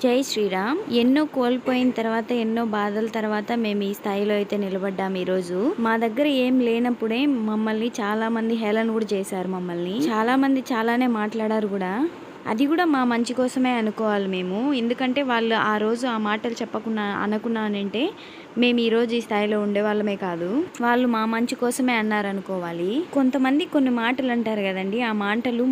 జై శ్రీరామ్. ఎన్నో కోల్పోయిన తర్వాత, ఎన్నో బాధల తర్వాత మేము ఈ స్థాయిలో అయితే నిలబడ్డాం. ఈరోజు మా దగ్గర ఏం లేనప్పుడే మమ్మల్ని చాలా మంది హేళన కూడా చేశారు. చాలా మంది చాలానే మాట్లాడారు కూడా. అది కూడా మా మంచి కోసమే అనుకోవాలి మేము. ఎందుకంటే వాళ్ళు ఆ రోజు ఆ మాటలు చెప్పకుండా అనకున్నానంటే మేము ఈరోజు ఈ స్థాయిలో ఉండేవాళ్ళమే కాదు. వాళ్ళు మా మంచి కోసమే అన్నారు అనుకోవాలి. కొంతమంది కొన్ని మాటలు అంటారు కదండి, ఆ మాటలు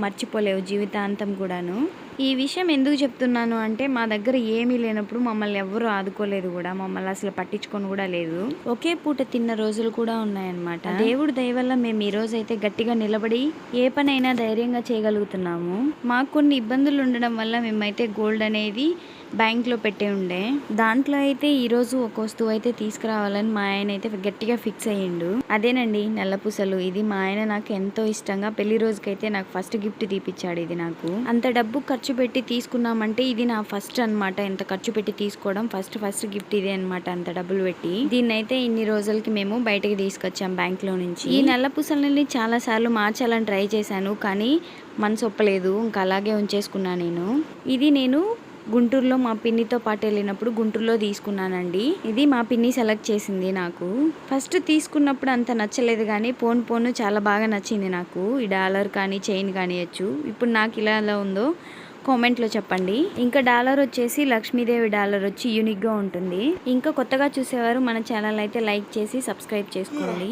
మర్చిపోలేవు జీవితాంతం కూడాను. ఈ విషయం ఎందుకు చెప్తున్నాను అంటే, మా దగ్గర ఏమీ లేనప్పుడు మమ్మల్ని ఎవ్వరూ ఆదుకోలేదు కూడా, మమ్మల్ని అసలు పట్టించుకొని కూడా లేదు. ఒకే పూట తిన్న రోజులు కూడా ఉన్నాయన్నమాట. దేవుడి దయ వల్ల మేము ఈ రోజు అయితే గట్టిగా నిలబడి ఏ పనైనా ధైర్యంగా చేయగలుగుతున్నాము. మాకు కొన్ని ఇబ్బందులు ఉండడం వల్ల మేమైతే గోల్డ్ అనేది బ్యాంక్లో పెట్టే ఉండే. దాంట్లో అయితే ఈరోజు ఒక వస్తువు అయితే తీసుకురావాలని మా ఆయన అయితే గట్టిగా ఫిక్స్ అయ్యిండు. అదేనండి నల్లపూసలు. ఇది మా ఆయన నాకు ఎంతో ఇష్టంగా పెళ్లి రోజుకైతే నాకు ఫస్ట్ గిఫ్ట్ తీపిచ్చాడు. ఇది నాకు అంత డబ్బు ఖర్చు పెట్టి తీసుకున్నామంటే ఇది నా ఫస్ట్ అనమాట. ఎంత ఖర్చు పెట్టి తీసుకోవడం ఫస్ట్ గిఫ్ట్ ఇదే అనమాట. అంత డబ్బులు పెట్టి దీన్నైతే ఇన్ని రోజులకి మేము బయటకి తీసుకొచ్చాం బ్యాంక్ లో నుంచి. ఈ నల్లపూసలని చాలా సార్లు మార్చాలని ట్రై చేశాను, కానీ మనసు ఒప్పలేదు. ఇంకా అలాగే ఉంచేసుకున్నా నేను. ఇది నేను గుంటూరులో మా పిన్నితో పాటు వెళ్ళినప్పుడు గుంటూరులో తీసుకున్నానండి. ఇది మా పిన్ని సెలెక్ట్ చేసింది నాకు. ఫస్ట్ తీసుకున్నప్పుడు అంత నచ్చలేదు, కానీ పోను చాలా బాగా నచ్చింది నాకు. ఈ డాలర్ కానీ చైన్ కానియచ్చు. ఇప్పుడు నాకు ఇలా ఎలా ఉందో కామెంట్లో చెప్పండి. ఇంకా డాలర్ వచ్చేసి లక్ష్మీదేవి డాలర్ వచ్చి యూనిక్గా ఉంటుంది. ఇంకా కొత్తగా చూసేవారు మన ఛానల్ అయితే లైక్ చేసి సబ్స్క్రైబ్ చేసుకోండి.